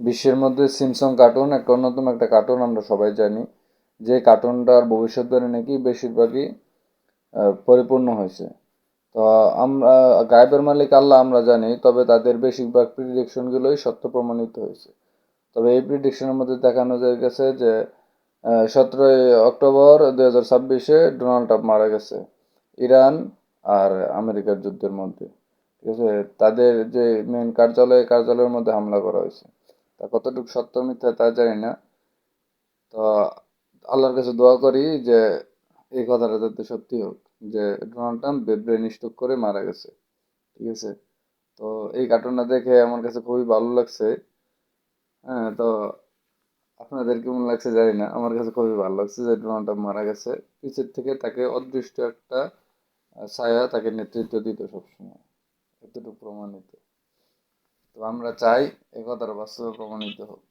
বিশ্বের মধ্যে Simpson cartoon একটা অন্যতম একটা কার্টুন, আমরা সবাই জানি যে কার্টুনটার ভবিষ্যৎবাণী নাকি বেশিরভাগই পরিপূর্ণ হয়েছে। তো আমরা, গায়েবের মালিক আল্লাহ আমরা জানি, তবে তাদের বেশিরভাগ প্রিডিকশনগুলোই সত্য প্রমাণিত হয়েছে। তবে এই প্রিডিকশনের মধ্যে দেখানো গেছে যে 17 অক্টোবর 2026 ডোনাল্ড ট্রাম্প মারা গেছে ইরান আর আমেরিকার যুদ্ধের মধ্যে। ঠিক আছে, তাদের যে মেন কার্যালয়ের মধ্যে হামলা করা হয়েছে। তা কতটুকু সত্য মিথ্যা তা জানি না। তো আল্লাহর কাছে দোয়া করি যে এই কথাটা যাতে সত্যি হোক, যে ডোনাল্ড ট্রাম্প ব্রেন স্ট্রোক করে মারা গেছে। ঠিক আছে, তো এই কার্টুনটা দেখে আমার কাছে খুবই ভালো লাগছে। হ্যাঁ, তো আপনাদের কেমন লাগছে জানি না, আমার কাছে খুবই ভালো লাগছে যে ডোনাল্ড ট্রাম্প মারা গেছে। পিছের থেকে তাকে অদৃষ্ট একটা ছায়া তাকে নেতৃত্ব দিত সবসময়, এতটুকু প্রমাণিত। তো আমরা চাই এই কথাটা বাস্তবে প্রমাণিত হোক।